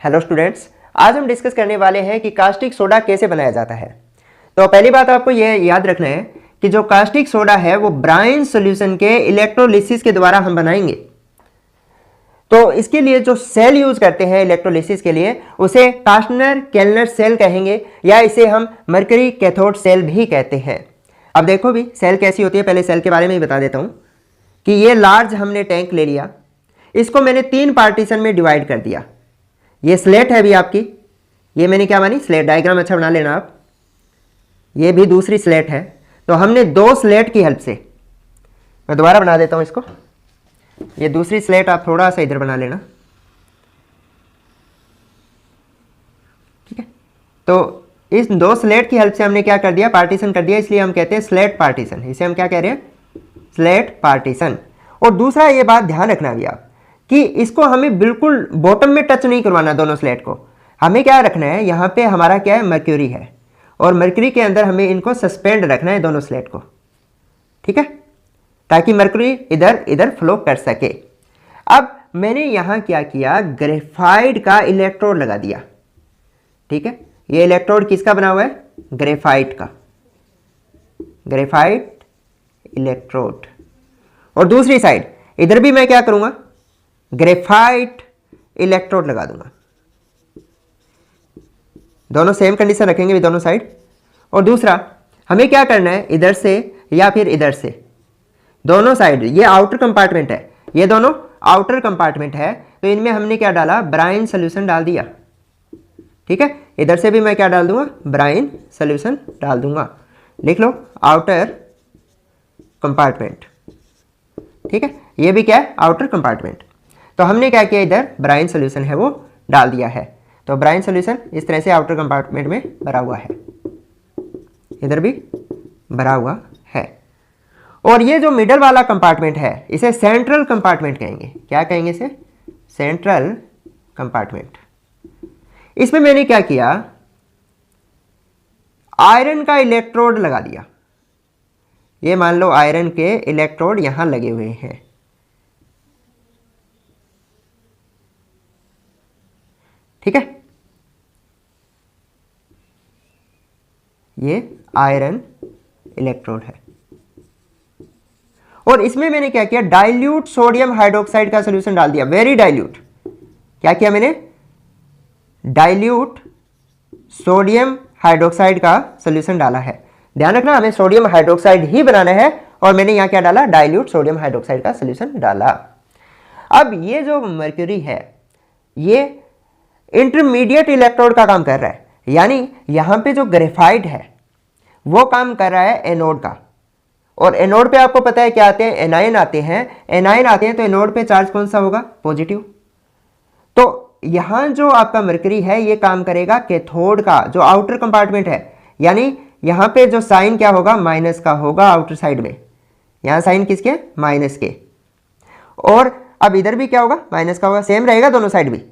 Hello students, आज हम discuss करने वाले हैं कि कास्टिक सोडा कैसे बनाया जाता है। तो पहली बात आपको यह याद रखना है कि जो कास्टिक सोडा है वो ब्राइन सॉल्यूशन के इलेक्ट्रोलिसिस के द्वारा हम बनाएंगे। तो इसके लिए जो सेल यूज करते हैं इलेक्ट्रोलिसिस के लिए उसे कास्टनर केल्नर सेल कहेंगे या इसे हम मरकरी कैथोड सेल भी कहते हैं। अब देखो भी सेल कैसी होती है, पहले सेल के बारे में ही बता देता हूं कि ये लार्ज हमने टैंक ले लिया, इसको मैंने 3 पार्टीशन में डिवाइड कर दिया। ये स्लेट है भी आपकी, ये मैंने क्या मानी स्लेट, डायग्राम अच्छा बना लेना आप। ये भी दूसरी स्लेट है, तो हमने 2 स्लेट की हेल्प से, मैं दोबारा बना देता हूं इसको। ये दूसरी स्लेट आप थोड़ा सा इधर बना लेना, ठीक है। तो इस 2 स्लेट की हेल्प से हमने क्या कर दिया, पार्टीशन कर दिया, इसलिए हम कहते हैं स्लेट पार्टीशन। इसे हम क्या कह रहे हैं, स्लेट पार्टीशन। और दूसरा ये बात ध्यान रखना भी आप कि इसको हमें बिल्कुल बॉटम में टच नहीं करवाना, दोनों स्लेट को हमें क्या रखना है, यहाँ पे हमारा क्या है, मर्क्यूरी है, और मर्क्यूरी के अंदर हमें इनको सस्पेंड रखना है, दोनों स्लेट को, ठीक है, ताकि मर्क्यूरी इधर इधर फ्लो कर सके। अब मैंने यहाँ क्या किया, ग्रेफाइट का इलेक्ट्रोड लगा दिया, ठीक है। ये इलेक्ट्रोड किसका बना हुआ है, ग्रेफाइट का, ग्रेफाइट इलेक्ट्रोड। और दूसरी साइड इधर भी मैं क्या करूंगा, ग्रेफाइट इलेक्ट्रोड लगा दूंगा। दोनों सेम कंडीशन रखेंगे भी दोनों साइड। और दूसरा हमें क्या करना है, इधर से या फिर इधर से, दोनों साइड, ये आउटर कंपार्टमेंट है, ये दोनों आउटर कंपार्टमेंट है, तो इनमें हमने क्या डाला, ब्राइन सोल्यूशन डाल दिया, ठीक है। इधर से भी मैं क्या डाल दूंगा, ब्राइन सोल्यूशन डाल दूंगा। लिख लो आउटर कंपार्टमेंट, ठीक है। ये भी क्या है, आउटर कंपार्टमेंट। तो हमने क्या किया, इधर ब्राइन सोल्यूशन है वो डाल दिया है। तो ब्राइन सोल्यूशन इस तरह से आउटर कंपार्टमेंट में भरा हुआ है, इधर भी भरा हुआ है। और ये जो मिडल वाला कंपार्टमेंट है इसे सेंट्रल कंपार्टमेंट कहेंगे। क्या कहेंगे इसे, सेंट्रल कंपार्टमेंट। इसमें मैंने क्या किया, आयरन का इलेक्ट्रोड लगा दिया। ये मान लो आयरन के इलेक्ट्रोड यहां लगे हुए हैं, ठीक है। ये आयरन इलेक्ट्रोड है। और इसमें मैंने क्या किया, डाइल्यूट सोडियम हाइड्रोक्साइड का सॉल्यूशन डाल दिया, वेरी डाइल्यूट। क्या किया मैंने, डाइल्यूट सोडियम हाइड्रोक्साइड का सॉल्यूशन डाला है। ध्यान रखना हमें सोडियम हाइड्रोक्साइड ही बनाना है, और मैंने यहां क्या डाला, डाइल्यूट सोडियम हाइड्रोक्साइड का सॉल्यूशन डाला। अब ये जो मर्क्यूरी है ये इंटरमीडिएट इलेक्ट्रोड का काम कर रहा है, यानी यहां पे जो ग्रेफाइट है वो काम कर रहा है एनोड का। और एनोड पे आपको पता है क्या आते हैं, एनायन आते हैं, एनायन आते हैं, तो एनोड पे चार्ज कौन सा होगा, पॉजिटिव। तो यहां जो आपका मर्क्यूरी है ये काम करेगा कैथोड का, जो आउटर कंपार्टमेंट है, यानी यहां पे जो साइन क्या होगा, माइनस का होगा आउटर साइड में। यहां साइन किसके, माइनस के। और अब इधर भी क्या होगा, माइनस का होगा, सेम रहेगा दोनों साइड भी,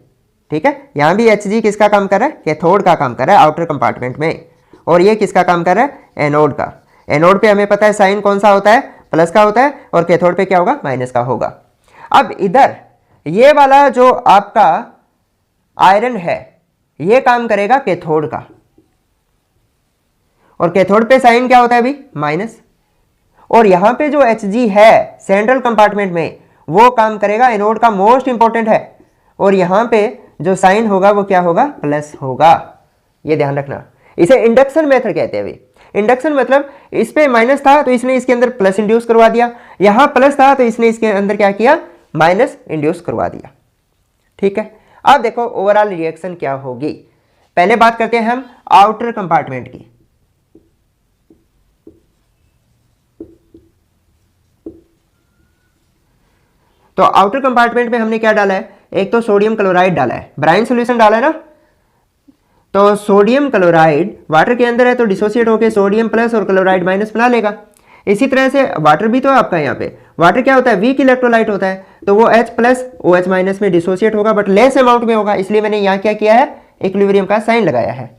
ठीक है। यहां भी Hg किसका काम कर रहा है, कैथोड का काम कर रहा है आउटर कंपार्टमेंट में। और ये किसका काम कर रहा है, एनोड का। एनोड पे हमें पता है साइन कौन सा होता है, प्लस का होता है, और कैथोड पे क्या होगा, माइनस का होगा। अब इधर ये वाला जो आपका आयरन है ये काम करेगा कैथोड का, और कैथोड पे साइन क्या होता है अभी, माइनस। और यहां पे जो Hg है सेंट्रल कंपार्टमेंट में वो काम करेगा एनोड का, मोस्ट इंपॉर्टेंट है। और यहां पे जो साइन होगा वो क्या होगा, प्लस होगा। ये ध्यान रखना, इसे इंडक्शन मेथड कहते हैं। अभी इंडक्शन मतलब इस पे माइनस था तो इसने इसके अंदर प्लस इंड्यूस करवा दिया, यहां प्लस था तो इसने इसके अंदर क्या किया, माइनस इंड्यूस करवा दिया, ठीक है। अब देखो ओवरऑल रिएक्शन क्या होगी। पहले बात करते हैं हम आउटर कंपार्टमेंट की। तो आउटर कंपार्टमेंट में हमने क्या डाला है, एक तो सोडियम क्लोराइड डाला है, ब्राइन सॉल्यूशन डाला है ना। तो सोडियम क्लोराइड वाटर के अंदर है तो डिसोसिएट होकर सोडियम प्लस और क्लोराइड माइनस बना लेगा। इसी तरह से वाटर भी तो आपका यहाँ पे, वाटर क्या होता है, वीक इलेक्ट्रोलाइट होता है, तो वो H प्लस OH माइनस में डिसोसिएट होगा, बट लेस अमाउंट में होगा, इसलिए मैंने यहाँ क्या किया है, इक्विलिब्रियम का साइन लगाया है।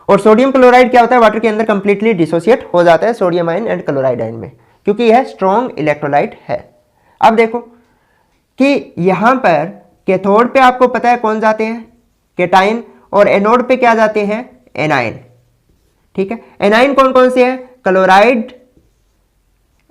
और सोडियम क्लोराइड क्या होता है, वाटर के अंदर कंप्लीटली डिसोसिएट हो जाता है sodium ion and chloride ion में, क्योंकि यह स्ट्रॉन्ग इलेक्ट्रोलाइट है। अब देखो कि यहां पर कैथोड पे आपको पता है कौन जाते हैं, केटाइन, और एनोड पे क्या जाते हैं, एनाइन। ठीक है, एनाइन कौन कौन से हैं, क्लोराइड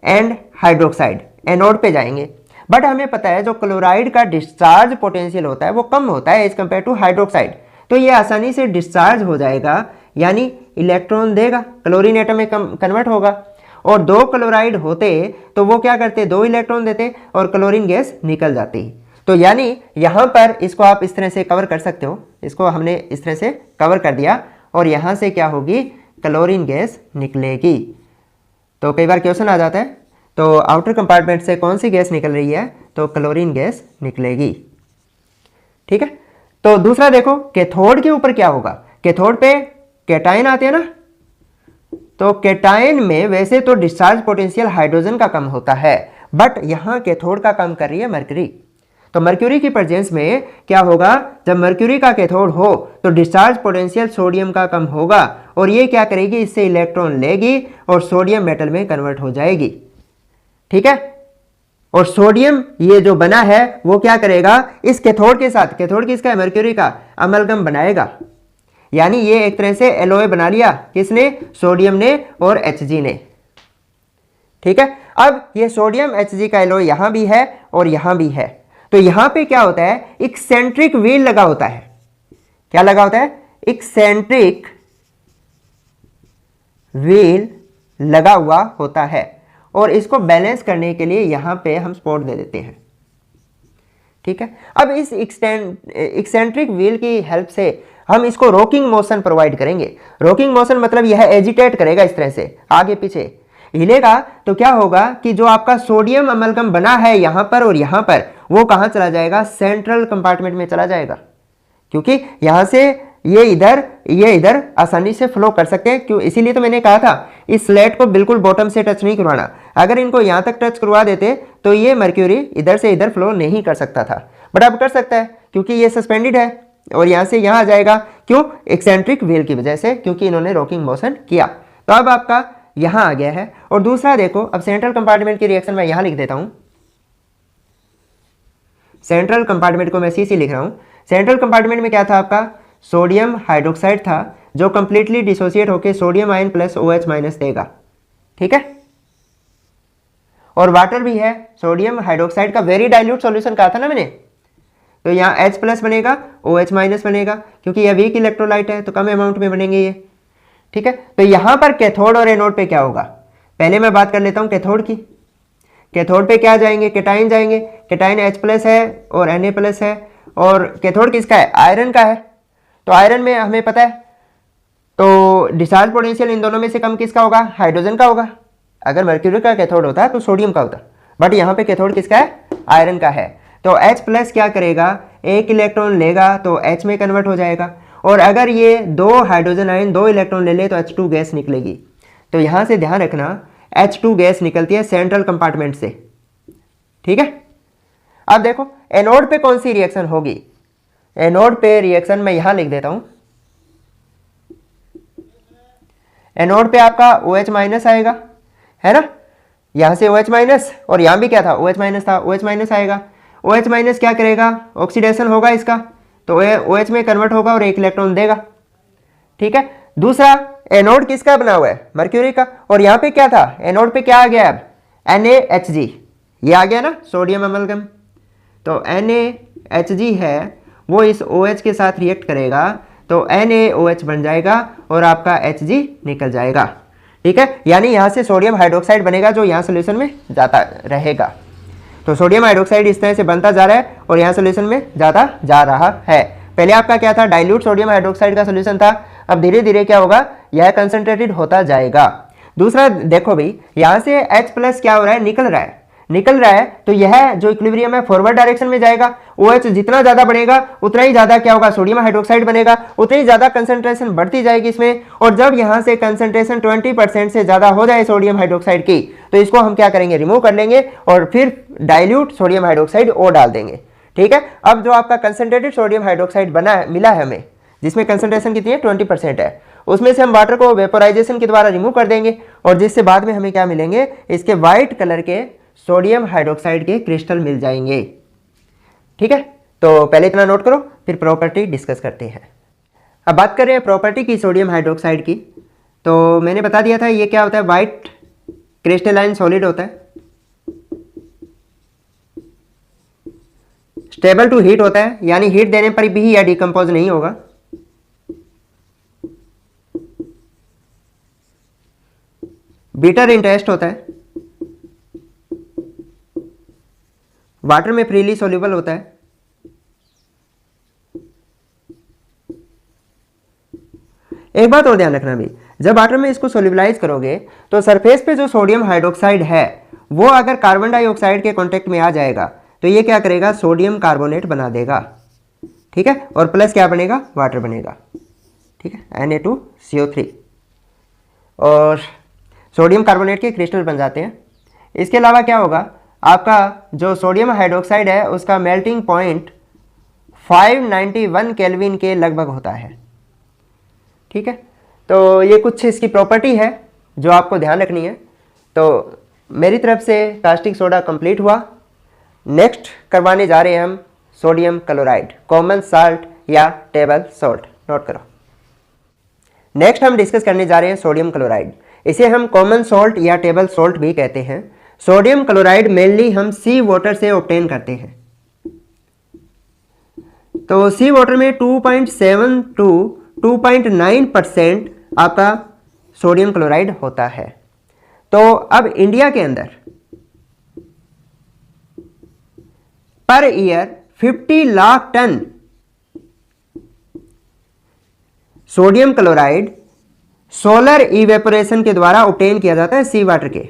एंड हाइड्रोक्साइड एनोड पे जाएंगे। बट हमें पता है जो क्लोराइड का डिस्चार्ज पोटेंशियल होता है वो कम होता है एज कंपेयर टू हाइड्रोक्साइड, तो ये आसानी से डिस्चार्ज हो जाएगा, यानी इलेक्ट्रॉन देगा, क्लोरीन एटम में कन्वर्ट होगा। और दो क्लोराइड होते तो वो क्या करते, दो इलेक्ट्रॉन देते और क्लोरीन गैस निकल जाती। तो यानी यहाँ पर इसको आप इस तरह से कवर कर सकते हो, इसको हमने इस तरह से कवर कर दिया और यहाँ से क्या होगी, क्लोरीन गैस निकलेगी। तो कई बार क्वेश्चन आ जाता है, तो आउटर कंपार्टमेंट से कौन सी गैस निकल रही है, तो क्लोरीन गैस निकलेगी। ठीक है, तो दूसरा देखो कैथोड के ऊपर क्या होगा, कैथोड पे कैटाइन आते हैं ना, तो कैटाइन में वैसे तो डिस्चार्ज पोटेंशियल हाइड्रोजन का कम होता है, बट यहाँ कैथोड का काम कर रही है मरकरी। तो मर्क्यूरी की प्रेजेंस में क्या होगा, जब मर्क्यूरी का कैथोड हो तो डिस्चार्ज पोटेंशियल सोडियम का कम होगा और ये क्या करेगी, इससे इलेक्ट्रॉन लेगी और सोडियम मेटल में कन्वर्ट हो जाएगी। ठीक है, और सोडियम ये जो बना है वो क्या करेगा, इस कैथोड के साथ, कैथोड किसका है, मर्क्यूरी का, अमलगम बनाएगा, यानी ये एक तरह से एलओए बना लिया, किसने, सोडियम ने और Hg ने। ठीक है, अब ये सोडियम Hg का एलओए यहां भी है और यहां भी है, तो यहां पे क्या होता है, एक्सेंट्रिक व्हील लगा होता है। क्या लगा होता है, एक्सेंट्रिक व्हील लगा हुआ होता है और इसको बैलेंस करने के लिए यहां पे हम सपोर्ट दे देते हैं। ठीक है, अब इस एक्सेंट्रिक व्हील की हेल्प से हम इसको रॉकिंग मोशन प्रोवाइड करेंगे। रॉकिंग मोशन मतलब यह एजिटेट करेगा, इस तरह से आगे पीछे हिलेगा, तो क्या होगा कि जो आपका सोडियम अमलगम बना है यहां पर और यहां पर, वो कहां चला जाएगा, सेंट्रल कंपार्टमेंट में चला जाएगा, क्योंकि यहां से ये इधर आसानी से फ्लो कर सकते हैं। क्यों, इसीलिए तो मैंने कहा था इस स्लेट को बिल्कुल बॉटम से टच नहीं करवाना, अगर इनको यहां तक टच करवा देते तो ये मर्क्यूरी इधर से इधर फ्लो नहीं कर सकता था, बट अब कर सकता है क्योंकि ये सस्पेंडेड है और यहां से यहां आ जाएगा। क्यों, एक्सेंट्रिक व्हील की वजह से, क्योंकि इन्होंने रॉकिंग मोशन किया। तो अब आपका यहां आ गया है। और दूसरा देखो, अब सेंट्रल कंपार्टमेंट की रिएक्शन मैं यहां लिख देता हूं, सेंट्रल कंपार्टमेंट को मैं CC लिख रहा हूं। सेंट्रल कंपार्टमेंट में क्या था आपका, सोडियम हाइड्रोक्साइड था जो कंप्लीटली डिसोसिएट होकर sodium ion plus OH minus देगा। ठीक है, और वाटर भी है, सोडियम हाइड्रोक्साइड का वेरी डाइल्यूट सॉल्यूशन कहा था ना मैंने, तो यहाँ H प्लस बनेगा, OH माइनस बनेगा, क्योंकि यह वीक इलेक्ट्रोलाइट है तो कम अमाउंट में बनेंगे ये। ठीक है, तो यहाँ पर कैथोड और एनोड पे क्या होगा, पहले मैं बात कर लेता हूँ कैथोड की। कैथोड पे क्या जाएंगे, कैटाइन जाएंगे, कैटाइन H प्लस है और Na प्लस है, और कैथोड किसका है, आयरन का है। तो आयरन में हमें पता है, तो डिस्चार्ज पोटेंशियल इन दोनों में से कम किसका होगा, हाइड्रोजन का होगा। अगर मर्क्यूरी का कैथोड होता तो सोडियम का होता, बट यहाँ पे कैथोड किसका है, आयरन का है। तो H प्लस क्या करेगा, एक इलेक्ट्रॉन लेगा तो H में कन्वर्ट हो जाएगा, और अगर ये दो हाइड्रोजन आयन दो इलेक्ट्रॉन ले ले तो H2 गैस निकलेगी। तो यहाँ से ध्यान रखना, H2 गैस निकलती है सेंट्रल कंपार्टमेंट से। ठीक है, अब देखो एनोड पे कौन सी रिएक्शन होगी, एनोड पे रिएक्शन मैं यहां लिख देता हूं। एनोड पे आपका OH माइनस आएगा, है ना, यहां से OH माइनस, और यहां भी क्या था, OH माइनस था, OH माइनस आएगा। OH माइनस क्या करेगा, ऑक्सीडेशन होगा इसका, तो OH में कन्वर्ट होगा और एक इलेक्ट्रॉन देगा। ठीक है, दूसरा एनोड किसका बना हुआ है, मर्क्यूरी का, और यहाँ पे क्या था, एनोड पे क्या आ गया अब, NaHg, ये आ गया ना, सोडियम अमलगम। तो NaHg है वो इस OH के साथ रिएक्ट करेगा तो NaOH बन जाएगा और आपका Hg निकल जाएगा। ठीक है, यानी यहाँ से सोडियम हाइड्रोक्साइड बनेगा जो यहाँ सोल्यूशन में जाता रहेगा। तो सोडियम हाइड्रोक्साइड इस तरह से बनता जा रहा है और यहाँ सोल्यूशन में जाता जा रहा है। पहले आपका क्या था, डाइल्यूट सोडियम हाइड्रोक्साइड का सोल्यूशन था, अब धीरे धीरे क्या होगा, यह कंसंट्रेटेड होता जाएगा। दूसरा देखो भाई, यहाँ से H प्लस क्या हो रहा है, निकल रहा है, तो यह जो इक्विलिब्रियम है फॉरवर्ड डायरेक्शन में जाएगा। OH जितना ज्यादा बढ़ेगा उतना ही ज्यादा क्या होगा, सोडियम हाइड्रोक्साइड बनेगा, उतनी ज्यादा कंसंट्रेशन बढ़ती जाएगी इसमें। और जब यहां से कंसंट्रेशन 20% से ज्यादा हो जाए सोडियम हाइड्रोक्साइड की, तो इसको हम क्या करेंगे, रिमूव कर लेंगे और फिर डाइल्यूट सोडियम हाइड्रोक्साइड और डाल देंगे। ठीक है, अब जो आपका कंसंट्रेटेड सोडियम हाइड्रोक्साइड मिला है हमें, जिसमें कंसंट्रेशन कितनी है, 20% है, उसमें से हम वाटर को वेपोराइजेशन के द्वारा रिमूव कर देंगे और जिससे बाद में हमें क्या मिलेंगे, इसके व्हाइट कलर के सोडियम हाइड्रोक्साइड के क्रिस्टल मिल जाएंगे। ठीक है, तो पहले इतना नोट करो, फिर प्रॉपर्टी डिस्कस करते हैं। अब बात करें प्रॉपर्टी की सोडियम हाइड्रोक्साइड की, तो मैंने बता दिया था ये क्या होता है, वाइट क्रिस्टलाइन सॉलिड होता है, स्टेबल टू हीट होता है, यानी हीट देने पर भी यह डिकम्पोज नहीं होगा, बिटर इन टेस्ट होता है, वाटर में फ्रीली सोल्यूबल होता है, एक बात और ध्यान रखना भी, जब वाटर में इसको सोल्यूबलाइज करोगे तो सरफेस पे जो सोडियम हाइड्रोक्साइड है वो अगर कार्बन डाइऑक्साइड के कांटेक्ट में आ जाएगा तो ये क्या करेगा, सोडियम कार्बोनेट बना देगा, ठीक है, और प्लस क्या बनेगा, वाटर बनेगा, ठीक है, Na2CO3, और सोडियम कार्बोनेट के क्रिस्टल बन जाते हैं। इसके अलावा क्या होगा, आपका जो सोडियम हाइड्रोक्साइड है उसका मेल्टिंग पॉइंट 591 केल्विन के लगभग होता है, ठीक है। तो ये कुछ इसकी प्रॉपर्टी है जो आपको ध्यान रखनी है। तो मेरी तरफ से कास्टिक सोडा कंप्लीट हुआ। नेक्स्ट करवाने जा रहे हैं हम सोडियम क्लोराइड, कॉमन साल्ट या टेबल सॉल्ट, नोट करो। नेक्स्ट हम डिस्कस करने जा रहे हैं सोडियम क्लोराइड, इसे हम कॉमन सॉल्ट या टेबल सॉल्ट भी कहते हैं। सोडियम क्लोराइड मेनली हम सी वाटर से ऑब्टेन करते हैं। तो सी वाटर में 2.7 to 2.9% आपका सोडियम क्लोराइड होता है। तो अब इंडिया के अंदर per year 50 lakh ton sodium chloride solar evaporation के द्वारा ऑब्टेन किया जाता है सी वाटर के।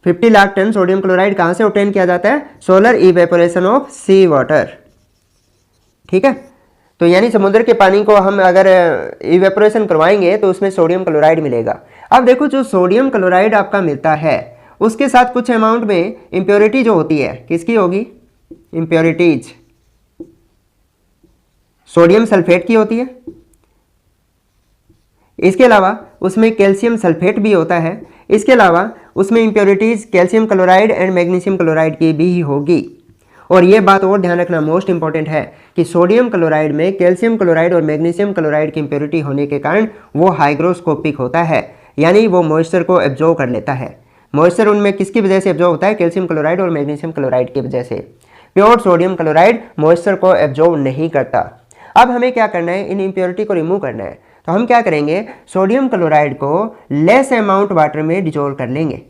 50 लाख टन सोडियम क्लोराइड कहां से ऑब्टेन किया जाता है, solar evaporation of sea water, ठीक है। तो यानी समुद्र के पानी को हम अगर इवेपोरेशन करवाएंगे तो उसमें सोडियम क्लोराइड मिलेगा। अब देखो जो सोडियम क्लोराइड आपका मिलता है उसके साथ कुछ अमाउंट में इंप्योरिटी जो होती है, किसकी होगी, इंप्योरिटीज सोडियम सल्फेट की होती है। इसके अलावा उसमें कैल्शियम सल्फेट भी होता है। इसके अलावा उसमें impurities calcium chloride and magnesium chloride की भी होगी। और ये बात और ध्यान रखना मोस्ट इंपॉर्टेंट है कि सोडियम क्लोराइड में कैल्शियम क्लोराइड और मैग्नीशियम क्लोराइड की इंप्योरिटी होने के कारण वो हाइग्रोस्कोपिक होता है, यानी वो मॉइस्चर को एब्जॉर्ब कर लेता है। मॉइस्चर उनमें किसकी वजह से एब्जॉर्ब होता है, कैल्शियम क्लोराइड और मैग्नीशियम क्लोराइड की वजह से। प्योर सोडियम क्लोराइड मॉइस्चर को एब्जॉर्ब नहीं करता। अब हमें क्या करना है, इन इंप्योरिटी को रिमूव करना है। तो हम क्या करेंगे, सोडियम क्लोराइड को लेस अमाउंट वाटर में डिजोल्व कर लेंगे,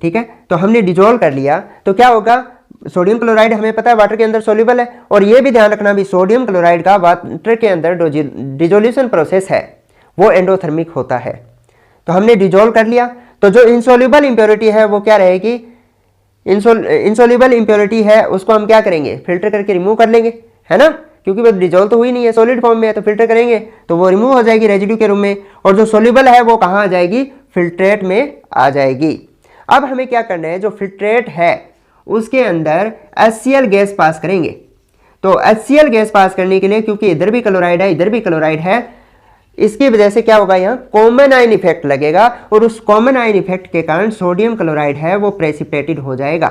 ठीक है। तो हमने डिजोल्व कर लिया तो क्या होगा, सोडियम क्लोराइड हमें पता है वाटर के अंदर सोल्यूबल है। और ये भी ध्यान रखना भी सोडियम क्लोराइड का वाटर के अंदर जो डिजोल्यूशन प्रोसेस है वो एंडोथर्मिक होता है। तो हमने डिजोल्व कर लिया, तो जो इनसोल्यूबल इंप्योरिटी है वो क्या रहेगी, इनसोल्यूबल इंप्योरिटी है उसको हम क्या करेंगे, फिल्टर करके रिमूव कर लेंगे, है ना, क्योंकि वो डिजोल्व तो हुई नहीं है, सॉलिड फॉर्म में है, तो फिल्टर करेंगे तो वो रिमूव हो जाएगी रेजिड्यू के रूप में। और जो सोल्यूबल है वो कहाँ आ जाएगी, फिल्ट्रेट में आ जाएगी। अब हमें क्या करना है, जो फिल्ट्रेट है उसके अंदर HCl गैस पास करेंगे। तो HCl गैस पास करने के लिए, क्योंकि इधर भी क्लोराइड है इधर भी क्लोराइड है, इसकी वजह से क्या होगा, यहाँ कॉमन आयन इफेक्ट लगेगा और उस कॉमन आयन इफेक्ट के कारण सोडियम क्लोराइड है वो प्रेसिपिटेटेड हो जाएगा,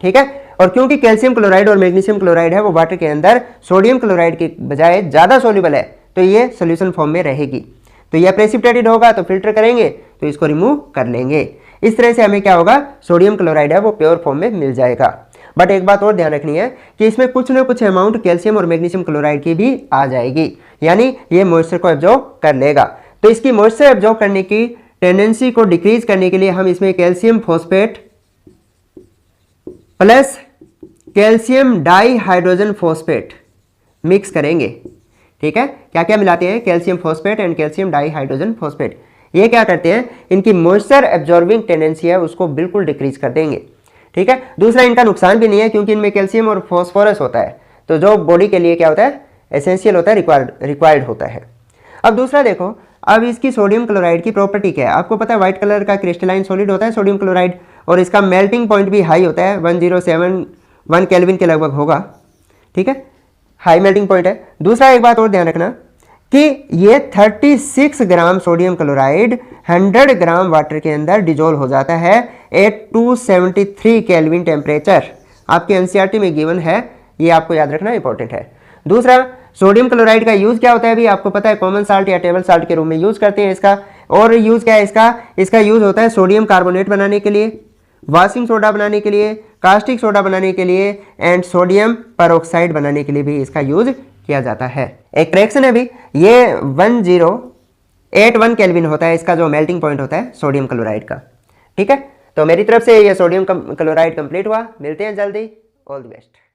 ठीक है। और क्योंकि कैल्शियम क्लोराइड और मैग्नीशियम क्लोराइड है वो वाटर के अंदर सोडियम क्लोराइड के बजाय ज़्यादा सोल्यूबल है, तो ये सोल्यूशन फॉर्म में रहेगी। तो यह प्रेसिपिटेटेड होगा तो फिल्टर करेंगे तो इसको रिमूव कर लेंगे। इस तरह से हमें क्या होगा, सोडियम क्लोराइड है वो प्योर फॉर्म में मिल जाएगा। बट एक बात और ध्यान रखनी है कि इसमें कुछ ना कुछ अमाउंट कैल्शियम और मैग्नीशियम क्लोराइड की भी आ जाएगी, यानी ये मॉइस्चर को एब्जॉर्ब कर लेगा। तो इसकी मॉइस्चर एब्जॉर्ब करने की टेंडेंसी को डिक्रीज करने के लिए हम इसमें calcium phosphate plus calcium di hydrogen phosphate mix करेंगे, ठीक है। क्या क्या मिलाते हैं, calcium phosphate and calcium di hydrogen phosphate. ये क्या करते हैं, इनकी मॉइस्चर एब्जॉर्बिंग टेंडेंसी है उसको बिल्कुल डिक्रीज कर देंगे, ठीक है। दूसरा इनका नुकसान भी नहीं है क्योंकि इनमें कैल्शियम और फॉस्फोरस होता है, तो जो बॉडी के लिए क्या होता है, एसेंशियल होता है, रिक्वायर्ड होता है। अब दूसरा देखो, अब इसकी सोडियम क्लोराइड की प्रॉपर्टी क्या है, आपको पता है व्हाइट कलर का क्रिस्टलाइन सॉलिड होता है सोडियम क्लोराइड, और इसका मेल्टिंग पॉइंट भी हाई होता है, 1071 केल्विन के लगभग होगा, ठीक है, हाई मेल्टिंग पॉइंट है। दूसरा एक बात और ध्यान रखना कि ये 36 gram sodium chloride 100 gram water के अंदर डिजोल्व हो जाता है एट 273 केल्विन टेम्परेचर। आपके एनसीईआरटी में गिवन है, ये आपको याद रखना इंपॉर्टेंट है। दूसरा, सोडियम क्लोराइड का यूज क्या होता है? अभी आपको पता है, कॉमन साल्ट या टेबल साल्ट के रूप में यूज करते हैं इसका। और यूज क्या है इसका यूज होता है सोडियम कार्बोनेट बनाने के लिए, वॉशिंग सोडा बनाने के लिए, कास्टिक सोडा बनाने के लिए एंड सोडियम परऑक्साइड बनाने के लिए भी इसका यूज किया जाता है। एक रिएक्शन है भी, ये 1081 केल्विन होता है इसका जो मेल्टिंग पॉइंट होता है सोडियम क्लोराइड का। ठीक है, तो मेरी तरफ से ये सोडियम क्लोराइड कंप्लीट हुआ। मिलते हैं जल्दी। All the best.